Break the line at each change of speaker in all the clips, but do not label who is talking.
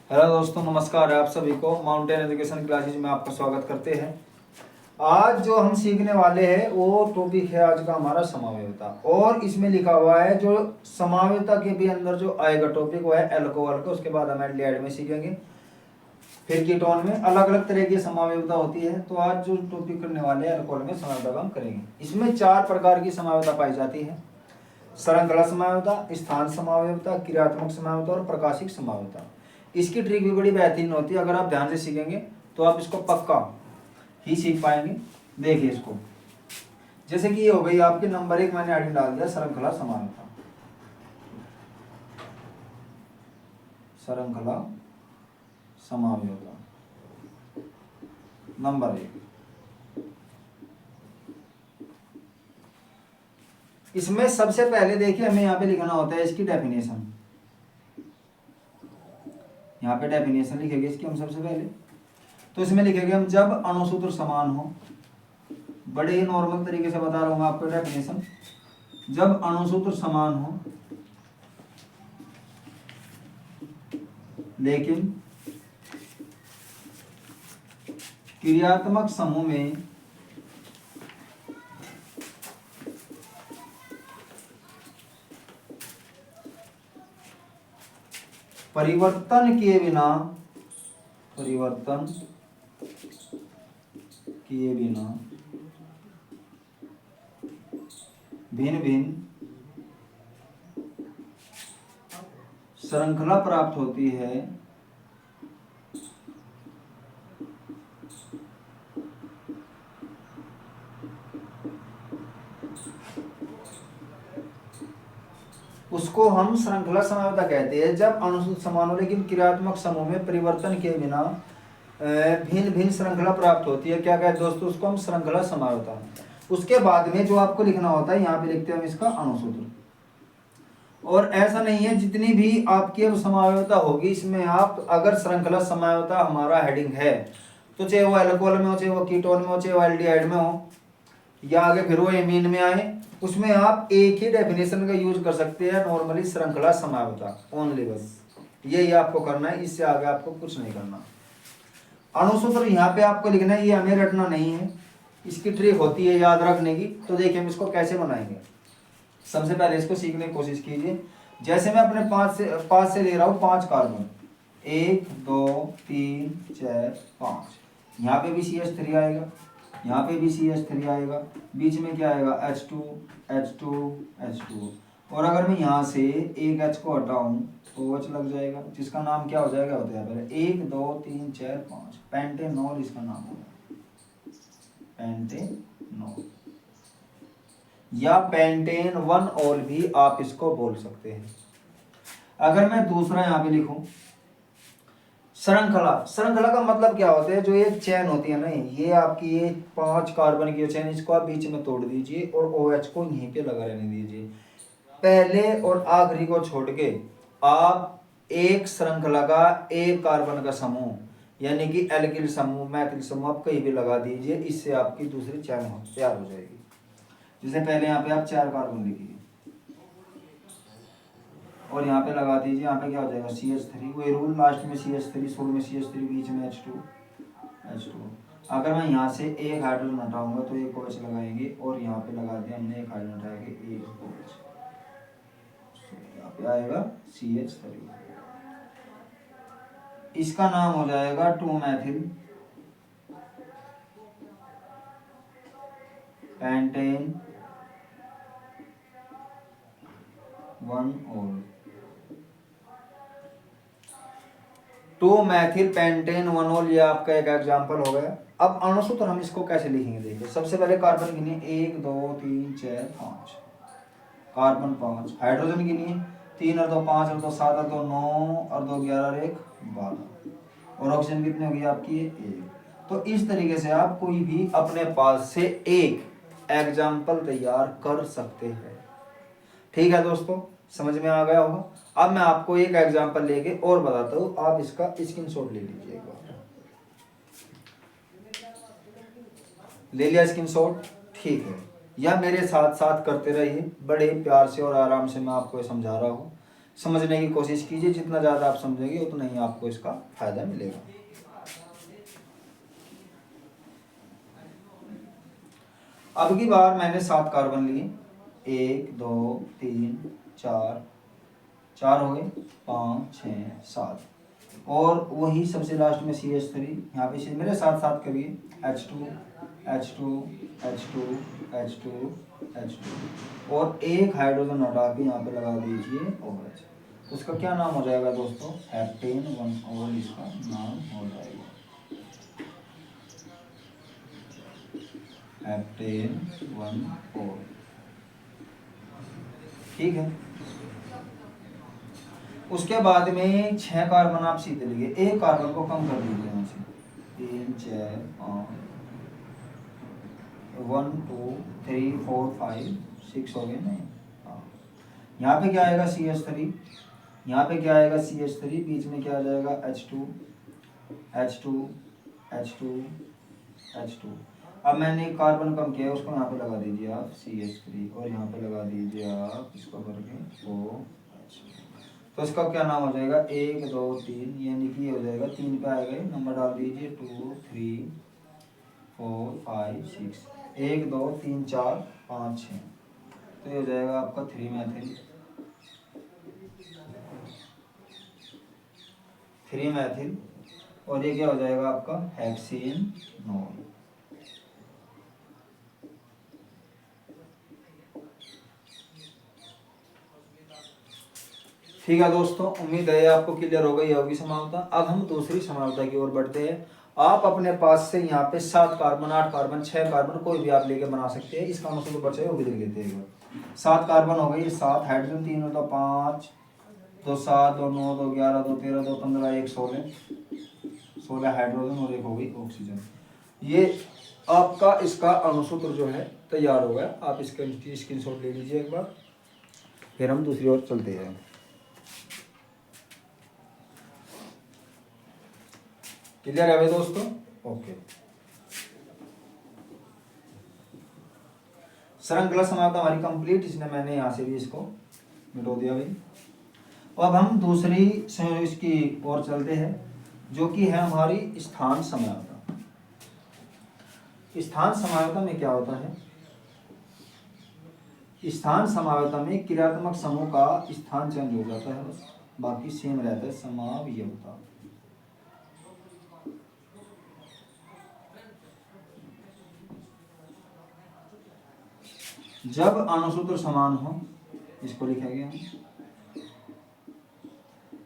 Hello दोस्तों, नमस्कार। आप सभी को माउंटेन एजुकेशन क्लासेज में आपका स्वागत करते हैं। आज जो हम सीखने वाले हैं वो टॉपिक है आज का हमारा समावेयता। और इसमें लिखा हुआ है जो समावेयता के भी अंदर जो आएगा टॉपिक वो है अल्कोहल का। उसके बाद हम एल्डिहाइड में सीखेंगे, फिर कीटोन में। अलग अलग तरह की समावेयता होती है। तो आज जो टॉपिक करने वाले हैं अल्कोहल में समावेयता का हम करेंगे। इसमें 4 प्रकार की समावेयता पाई जाती है: श्रृंखला समावेयता, स्थान समावेयता, क्रियात्मक समावेयता और प्रकाशिक समावेयता। इसकी ट्रिक भी बड़ी बेहतरीन होती है। अगर आप ध्यान से सीखेंगे तो आप इसको पक्का ही सीख पाएंगे। देखिए इसको, जैसे कि ये हो गई आपके नंबर 1, मैंने हेडिंग डाल दिया श्रृंखला समावेयता। श्रृंखला समावेयता नंबर 1। इसमें सबसे पहले देखिए हमें यहाँ पे लिखना होता है इसकी डेफिनेशन। यहाँ पे डेफिनेशन लिखेंगे इसकी हम सबसे पहले। तो इसमें लिखेंगे हम जब अणुसूत्र समान हो। बड़े ही नॉर्मल तरीके से बता रहा हूँ आपको डेफिनेशन। जब अणुसूत्र समान हो लेकिन क्रियात्मक समूह में परिवर्तन किए बिना भिन्न भिन्न श्रृंखला प्राप्त होती है, उसको हम श्रृंखला समावेयता कहते हैं। जब अणुसूत्र समान हो लेकिन क्रियात्मक समूह में परिवर्तन किए बिना भिन्न भिन्न श्रृंखला प्राप्त होती है, क्या कहते हैं दोस्तों, उसको हम श्रृंखला समावेयता। उसके बाद में जो आपको लिखना होता है, यहाँ पे लिखते हैं हम इसका अणुसूत्र। और ऐसा नहीं है, जितनी भी आपकी अब समावेयता होगी इसमें आप अगर श्रृंखला समावेयता हमारा हेडिंग है तो चाहे वो अल्कोहल में हो, चाहे वो कीटोन में हो, चाहे वो एल्डिहाइड में हो, या आगे फिर वो एमीन में आए, उसमें आप एक ही डेफिनेशन का यूज कर सकते हैं, नॉर्मली श्रृंखला समावेयता ओनली। बस यही आपको करना है, इससे आगे आपको कुछ नहीं करना। अणुसूत्र यहाँ पे आपको लिखना है, ये हमें रटना नहीं है, इसकी ट्रिक होती है याद रखने की। तो देखिए हम इसको कैसे बनाएंगे। सबसे पहले इसको सीखने की कोशिश कीजिए। जैसे मैं अपने 5 से ले रहा हूँ 5 कार्बन, 1 2 3 4 5। यहाँ पे भी CH3 आएगा, यहाँ पे भी CH3 आएगा, बीच में क्या आएगा H2 H2 H2। और अगर मैं यहाँ से एक H को हटाऊं तो OH लग जाएगा, जिसका नाम क्या हो जाएगा बताया पहले। 1 2 3 4 5 पेंटेनॉल इसका नाम होगा, पेंटेनॉल या पेंटेन 1 ऑल भी आप इसको बोल सकते हैं। अगर मैं दूसरा यहाँ पे लिखूं श्रृंखला, श्रृंखला का मतलब क्या होता है, जो ये चेन होती है ना, ये आपकी ये 5 कार्बन की चेन, इसको आप बीच में तोड़ दीजिए और OH को यहीं पे लगा रहने दीजिए। पहले और आखिरी को छोड़ के आप एक श्रृंखला का एक कार्बन का समूह, यानी कि एल्किल समूह, मैथिल समूह आप कहीं भी लगा दीजिए, इससे आपकी दूसरी चेन तैयार हो जाएगी। जैसे पहले यहाँ पे आप 4 कार्बन लिखिए और यहाँ पे लगा दीजिए, यहाँ पे क्या हो जाएगा CH3, वही रूल, लास्ट में CH3, शुरू में CH3, बीच में H2। अगर मैं यहाँ से एक हाइड्रोजन हटाऊंगा तो एक OH लगाएंगे और यहाँ पे लगा दिया हमने एक हाइड्रोजन हटा के एक OH, यहाँ पे आएगा CH3। इसका नाम हो जाएगा 2-मैथिल पेंटेन 1 ऑल। 2-मैथिल पेंटेन 1 ऑल, ये आपका एक एग्जांपल हो गया। अब अणुसूत्र हम इसको कैसे लिखेंगे देखिए। सबसे पहले कार्बन गिनिए, 1 2 3 4 5 कार्बन 5। हाइड्रोजन गिनिए, 3 और 2 5 और 2 7 और 2 9 और 2 11 और 1 12। और ऑक्सीजन कितनी होगी आपकी 1। तो इस तरीके से आप कोई भी अपने पास से एक एग्जाम्पल तैयार कर सकते हैं। ठीक है दोस्तों, समझ में आ गया होगा। अब मैं आपको एक एग्जांपल लेके और बताता हूँ, आप इसका स्क्रीनशॉट ले लीजिए एक बार। ले लिया स्क्रीनशॉट, ठीक है। या मेरे साथ साथ करते रहिए, बड़े प्यार से और आराम से मैं आपको समझा रहा हूँ। समझने की कोशिश कीजिए, जितना ज़्यादा आप समझेंगे उतना ही आपको इसका फायदा मिलेगा। अब की बार मैंने 7 कार्बन लिए, 1 2 3 4, 4 हो गए, 5 6 7, और वही सबसे लास्ट में CH3 यहाँ पे मेरे साथ साथ करिए, H2 H2 H2 H2 H2, और एक हाइड्रोजन हटा के यहाँ पे लगा दीजिए OH। उसका क्या नाम हो जाएगा दोस्तों? हेप्टेन 1 इसका नाम हो जाएगा, हेप्टेन 1। ठीक है। उसके बाद में 6 कार्बन आप सीधे लिए, एक कार्बन को कम कर दीजिए यहाँ से, 3 4 5, 1 2 3 4 5 6 हो गए ना। हाँ, यहाँ पे क्या आएगा? CH3, यहाँ पे क्या आएगा? CH3, बीच में क्या आ जाएगा? H2 H2 H2 H2। अब मैंने एक कार्बन कम किया है, उसको यहाँ पे लगा दीजिए आप CH3, और यहाँ पे लगा दीजिए आप इसको करके OH। तो इसका क्या नाम हो जाएगा? 1 2 3, यानी कि ये हो जाएगा 3 पे आएगा, नंबर डाल दीजिए 2 3 4 5 6, 1 2 3 4 5 6, तो ये हो जाएगा आपका 3 मैथिल, 3 मैथिल, और ये क्या हो जाएगा आपका? हेक्सेनोल। ठीक है दोस्तों, उम्मीद है आपको क्लियर हो गई होगी समानता। अब हम दूसरी समानता की ओर बढ़ते हैं। आप अपने पास से यहाँ पे 7 कार्बन 8 कार्बन 6 कार्बन कोई भी आप लेके बना सकते हैं, इसका अनुसार तो बचा है वो भी लिख लेते हैं। 7 कार्बन हो गई, 7 हाइड्रोजन, 3 होता 5 2 7 2 9 2 11 2 13 2 15 1 16 हाइड्रोजन, और एक हो गई ऑक्सीजन। ये आपका इसका अणुसूत्र जो है तैयार हो गया। आप इसका स्क्रीनशॉट ले लीजिए एक बार, फिर हम दूसरी ओर चलते हैं। क्लियर है भाई दोस्तों? ओके। श्रृंखला समानता हमारी कंप्लीट, इसने मैंने यहाँ से भी इसको मिटो दिया भाई। अब हम दूसरी इसकी ओर चलते हैं, जो कि है हमारी स्थान समानता। स्थान समानता में क्या होता है? स्थान समानता में क्रियात्मक समूह का स्थान चेंज हो जाता है, बस बाकी सेम रहता है, समावयवता। जब अणुसूत्र समान हो, इसको लिखा गया,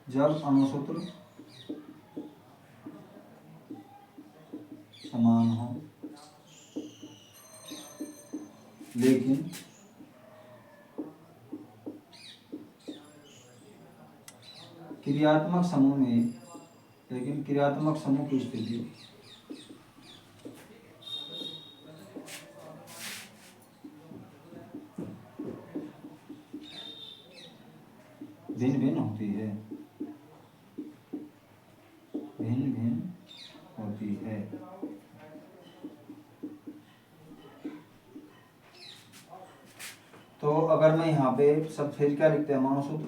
जब अणुसूत्र समान हो लेकिन क्रियात्मक समूह में, लेकिन क्रियात्मक समूह की स्थिति भिन्न भिन्न होती है, भिन्न भिन्न होती है। तो अगर मैं यहाँ पे सब फिर क्या लिखते हैं? अणुसूत्र,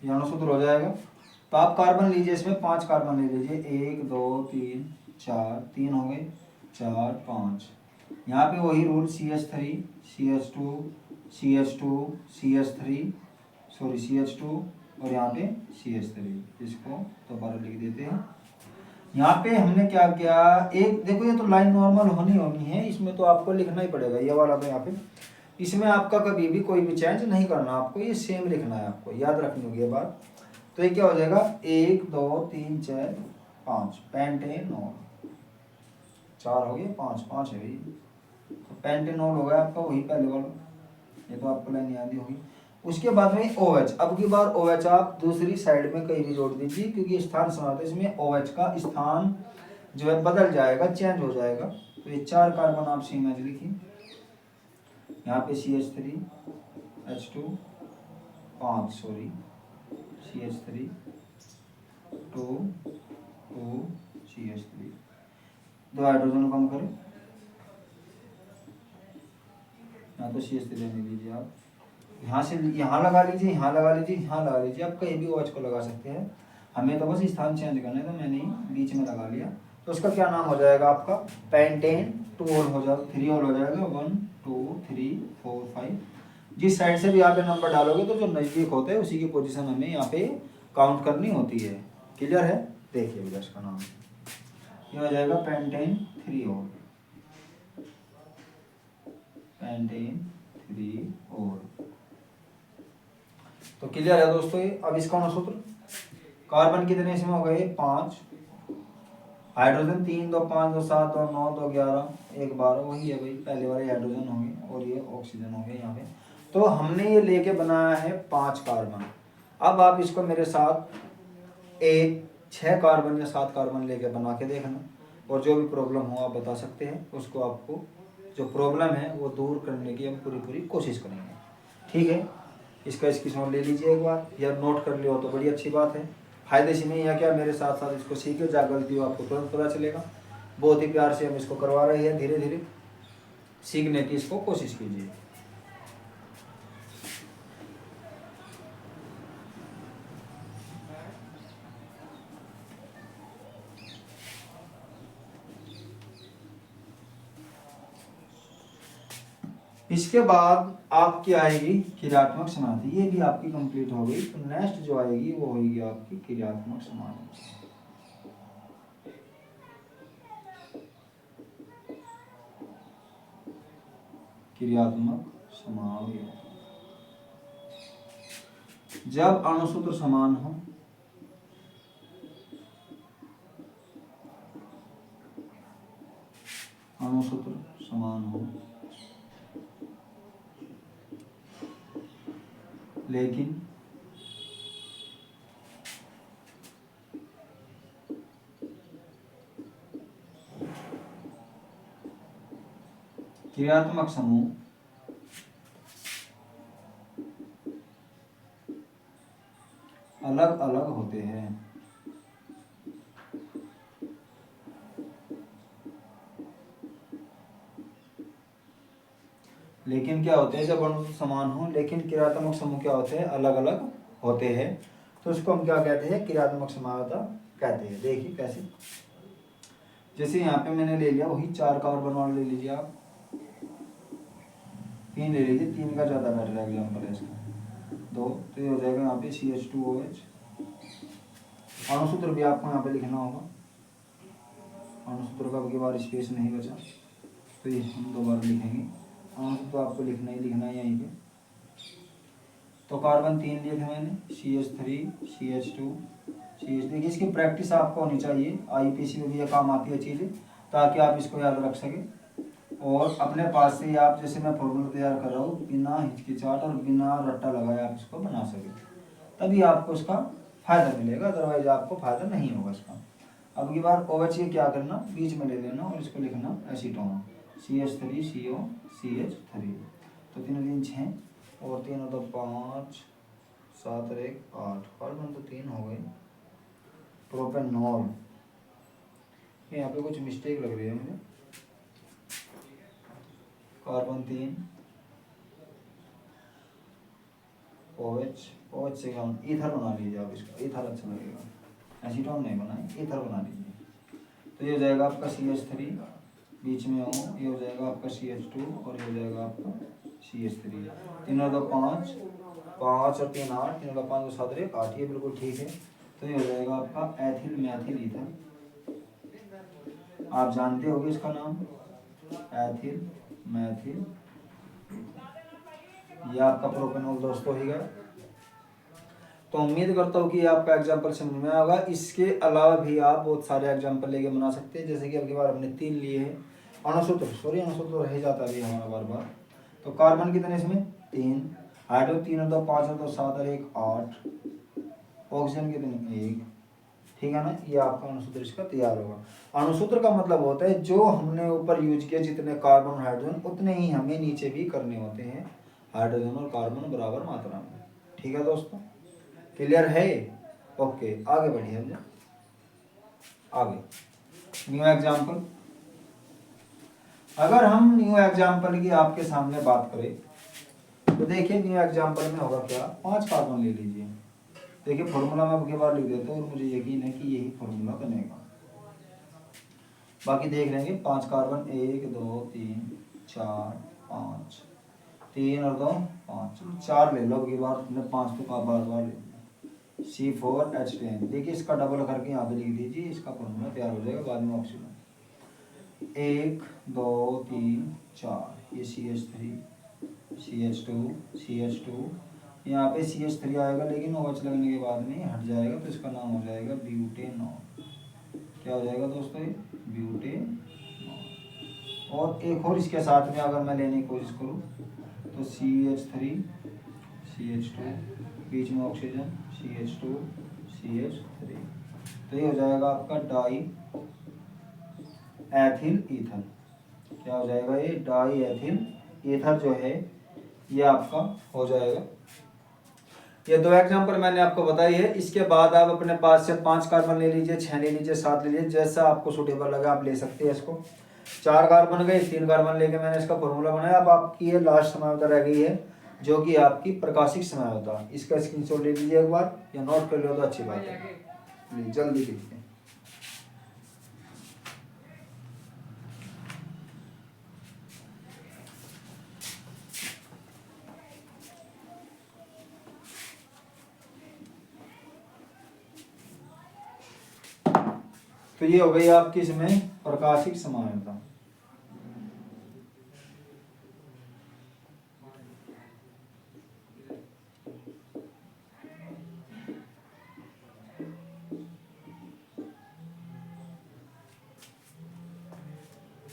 ये अणुसूत्र हो जाएगा। तो आप कार्बन लीजिए, इसमें 5 कार्बन ले लीजिए, 1 2 3 4, 3 हो गए, 4 5, यहाँ पे वही rule, CH3 CH2 CH2 CH3 sorry CH2, और यहाँ पे CH3, इसको दोबारा लिख देते हैं। यहाँ पे हमने क्या किया, एक देखो ये तो लाइन नॉर्मल होनी है, इसमें तो आपको लिखना ही पड़ेगा ये वाला, तो यहाँ पे इसमें आपका कभी भी कोई भी चेंज नहीं करना, आपको ये सेम लिखना है, आपको याद रखनी होगी ये बात। तो ये क्या हो जाएगा? 1 2 3 4 5, पेंटेनॉल, 4 हो गए, 5 5 है भाई, तो पेंटेनॉल हो गया आपका, वही पहले वाला, ये तो आपको लाइन याद ही होगी। उसके बाद में OH, अब की बार OH आप दूसरी साइड में कहीं भी जोड़ दीजिए, क्योंकि स्थान समान है, इसमें OH का स्थान जो है बदल जाएगा, चेंज हो जाएगा। तो ये 4 कार्बन आप सेम एज लिखिए, यहाँ पे CH3 H2 5 sorry CH3 2 2 CH3, 2 hydrogen कम करें, यहाँ तो CH3 लेने लीजिए आप, यहाँ से यहाँ लगा लीजिए, यहाँ लगा लीजिए, यहाँ लगा लीजिए, आप कहीं भी OH को लगा सकते हैं। हमें तो बस स्थान चेंज करना है, तो मैंने बीच में लगा लिया। तो उसका क्या नाम हो जाएगा आपका, पेंटेन 2 होल हो जाएगा, 3 होल हो जाएगा, 1 2 3 4 5। जिस साइड से भी यहाँ पे नंबर डालोगे तो जो नज़दीक होते हैं उसी की पोजीशन हमें यहाँ पे काउंट करनी होती है। क्लियर है? देखिए भैया इसका नाम ये हो जाएगा पेंटेन 3 होल, पेंटेन 3 होल। तो क्लियर है दोस्तों ये। अब इसका अणुसूत्र, कार्बन कितने इसमें हो गए, 5, हाइड्रोजन 3 2 5 2 7 2 9 2 11 1 12, वही है भाई, पहले वाले हाइड्रोजन होंगे और ये ऑक्सीजन हो गए यहाँ पे। तो हमने ये लेके बनाया है 5 कार्बन। अब आप इसको मेरे साथ 6 कार्बन या 7 कार्बन लेके बना के देखना, और जो भी प्रॉब्लम हो आप बता सकते हैं, उसको आपको जो प्रॉब्लम है वो दूर करने की हम पूरी कोशिश करेंगे। ठीक है, इसका स्क्रीनशॉट ले लीजिए एक बार, या नोट कर लियो तो बड़ी अच्छी बात है। फायदे से नहीं है क्या, मेरे साथ साथ इसको सीखे, जहाँ गलती हो आपको तुरंत पता चलेगा। बहुत ही प्यार से हम इसको करवा रहे हैं, धीरे धीरे सीखने की इसको कोशिश कीजिए। इसके बाद आपकी आएगी क्रियात्मक समाधि, ये भी आपकी कंप्लीट हो गई। तो नेक्स्ट जो आएगी वो होगी आपकी क्रियात्मक समाधि। क्रियात्मक समाधि जब अणुसूत्र समान हो, अणुसूत्र समान हो लेकिन क्रियात्मक समूह अलग अलग होते हैं। लेकिन क्या होते हैं, जब अणु समान हो लेकिन क्रियात्मक समूह क्या होते हैं, अलग अलग होते हैं, तो उसको हम क्या कहते हैं, क्रियात्मक समावता कहते हैं। देखिए कैसे, जैसे यहाँ पे मैंने ले लिया वही 4 कार्बन वाला ले लीजिए आप, 3 ले लीजिए, 3 का ज़्यादा बेटर एग्जाम्पल है इसका, 2, तो ये हो जाएगा यहाँ पे CH2OH। अणुसूत्र भी आपको यहाँ पे लिखना होगा, अणुसूत्र का अब की बार स्पेस नहीं बचा, तो ये हम दोबारा लिखेंगे। अणुसूत्र तो आपको लिखना ही लिखना है यहीं पे। तो कार्बन 3 लिए थे मैंने, CH3 CH2 CH। देखिए इसकी प्रैक्टिस आपको होनी चाहिए, IPC में भी ये काम आती है चीज़ें, ताकि आप इसको याद रख सकें। और अपने पास से आप, जैसे मैं फॉर्मूला तैयार कर रहा हूँ, बिना हिचकिचाहट और बिना रट्टा लगाए आप इसको बना सकें, तभी आपको इसका फ़ायदा मिलेगा, अदरवाइज आपको फ़ायदा नहीं होगा इसका। अब की बार OH ये क्या करना, बीच में ले लेना और इसको लिखना एसीटोन, CH3CO CH3। तो 3 3 6 और 3 तो 5 7 और 1 8, कार्बन तो 3 हो गए। प्रोपेनॉल, यहाँ पे कुछ मिस्टेक लग रही है मुझे, कार्बन 3 OH से हम ईथर बना लीजिए आप, इसका ईथर अच्छा लगेगा, एसीटोन नहीं बनाए, ईथर बना लीजिए। तो ये हो जाएगा आपका CH3, बीच में हो ये हो जाएगा आपका CH2 और ये हो जाएगा आपका CH3। 3 और 2 5 5 और 3 8, 3 और 5 7 1 8, ये बिल्कुल ठीक है। तो ये हो जाएगा आपका एथिल मैथिल ईथर, आप जानते होगे इसका नाम, एथिल मैथिल, ये आपका प्रोपेनॉल दोस्तों ही गया। तो उम्मीद करता हूँ कि आपका एग्जाम्पल समझ में आएगा। इसके अलावा भी आप बहुत सारे एग्जाम्पल लेके बना सकते हैं, जैसे कि अब की बार हमने 3 लिए हैं, अणुसूत्र रह जाता है हमारा बार बार। तो कार्बन कितने इसमें, 3, हाइड्रोजन 3 और 2 5 और 2 7 और 1 8, ऑक्सीजन कितने, 1। ठीक है ना, ये आपका अणुसूत्र इसका तैयार होगा। अणुसूत्र का मतलब होता है जो हमने ऊपर यूज किया, जितने कार्बन हाइड्रोजन उतने ही हमें नीचे भी करने होते हैं, हाइड्रोजन और कार्बन बराबर मात्रा में। ठीक है दोस्तों, क्लियर है? ओके, आगे बढ़िए हम आगे। न्यू एग्जाम्पल, अगर हम न्यू एग्जाम्पल की आपके सामने बात करें तो देखिए न्यू एग्जाम्पल में होगा क्या, 5 कार्बन ले लीजिए। देखिए फॉर्मूला मैं आपके बार लिख देता हूँ और मुझे यकीन है कि यही फॉर्मूला बनेगा। बाकी देख लेंगे। 5 कार्बन, 1 2 3 4 5, 3 और 2 5, 4 ले लो अगली बार, तुमने 5 तो बार बार ले लिया। C4H10, देखिए इसका डबल करके यहाँ पे लिख दीजिए, इसका फॉर्मूला तैयार हो जाएगा बाद में ऑक्सीजन। 1 2 3 4, ये CH3 CH2 CH2, यहाँ पे CH3 आएगा लेकिन OH लगने के बाद में हट जाएगा तो इसका नाम हो जाएगा ब्यूटेनॉल। क्या हो जाएगा दोस्तों, ये ब्यूटेनॉल। और एक और इसके साथ में अगर मैं लेने की कोशिश करूँ तो CH3 CH2, बीच में ऑक्सीजन CH2 CH3, तो ये हो जाएगा आपका डाई एथिल ईथर। क्या हो जाएगा, ये डाई एथिल ईथर जो है ये आपका हो जाएगा। ये 2 एग्जाम्पल मैंने आपको बताई है। इसके बाद आप अपने पास से 5 कार्बन ले लीजिए, 6 ले लीजिए, 7 ले लीजिए, जैसा आपको सूटेबल लगा आप ले सकते हैं इसको। 4 कार्बन गए, 3 कार्बन लेके मैंने इसका फॉर्मूला बनाया। अब आपकी ये लास्ट समावता रह गई है जो कि आपकी प्रकाशिक समावता। इसका स्क्रीनशॉट ले लीजिए एक बार, या नोट कर लो तो अच्छी बात है, जल्दी लिखिए। तो ये हो गई आपकी इसमें प्रकाशिक समानता।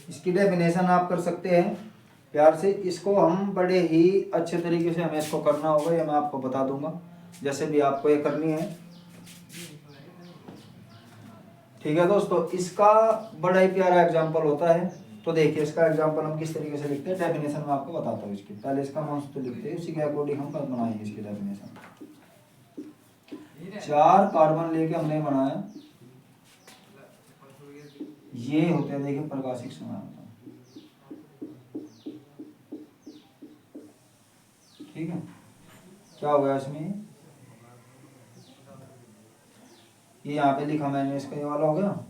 इसकी डेफिनेशन आप कर सकते हैं प्यार से। इसको हम बड़े ही अच्छे तरीके से हमें इसको करना होगा, ये मैं आपको बता दूंगा जैसे भी आपको ये करनी है। ठीक है दोस्तों, इसका बड़ा ही प्यारा एग्जाम्पल होता है। तो देखिए इसका एग्जाम्पल हम किस तरीके से लिखते हैं, डेफिनेशन मैं आपको बताता हूँ इसकी। पहले इसका मंत्र तो लिखते हैं, उसी के अकॉर्डिंग हम बनाएंगे इसकी डेफिनेशन। 4 कार्बन लेके हमने बनाया, ये होते हैं देखिए प्रकाशिक समानता। ठीक है, क्या हो गया इसमें, ये यहाँ पे लिखा मैंने, इसका ये वाला हो गया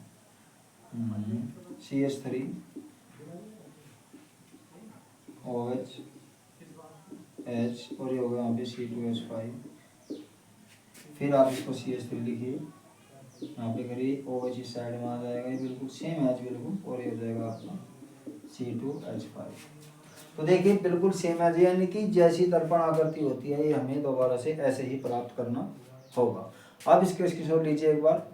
CH3 OH H, और ये हो गया यहाँ पे C2H5। फिर आप इसको CH3 लिखिए, यहाँ पे करिए OH इस साइड में आ जाएगा, ये बिल्कुल सेम है बिल्कुल, और ये हो जाएगा आपका C2H5। तो देखिए बिल्कुल सेम है, यानी कि जैसी दर्पण आकृति होती है ये हमें दोबारा से ऐसे ही प्राप्त करना होगा। अब इसके स्क्रीनशॉट लीजिए एक बार।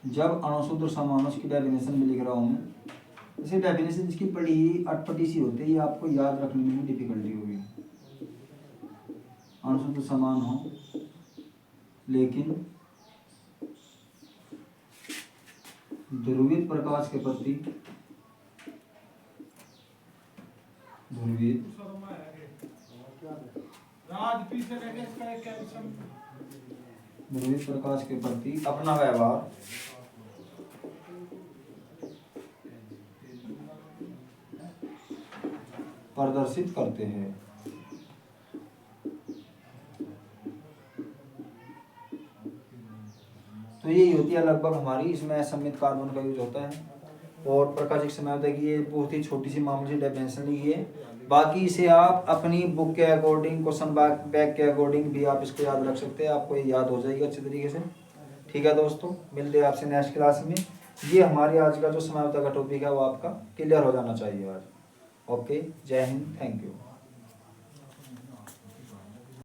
जब अणुशुद्ध समानों की डेफिनेशन में लिख रहा हूँ मैं, इसी डेफिनेशन इसकी बड़ी ही अटपटी सी होती है, ये आपको याद रखने में डिफिकल्टी होगी। अणुशुद्ध समान हो लेकिन ध्रुवित प्रकाश के प्रति ध्रुवित प्रकाश के प्रति अपना व्यवहार प्रदर्शित करते हैं। तो ये होती है लगभग हमारी, इसमें असमित कार्बन का यूज होता है। और प्रकाशिक समानता की ये बहुत ही छोटी सी मामूली डेफिनेशन लिखी है। बाकी इसे आप अपनी बुक के अकॉर्डिंग, क्वेश्चन बैग के अकॉर्डिंग भी आप इसको याद रख सकते हैं, आपको ये याद हो जाएगी अच्छे तरीके से। ठीक है दोस्तों, मिलते हैं आपसे नेक्स्ट क्लास में। ये हमारी आज का जो समानता का टॉपिक है वो आपका क्लियर हो जाना चाहिए आज। ओके, जय हिंद, थैंक यू।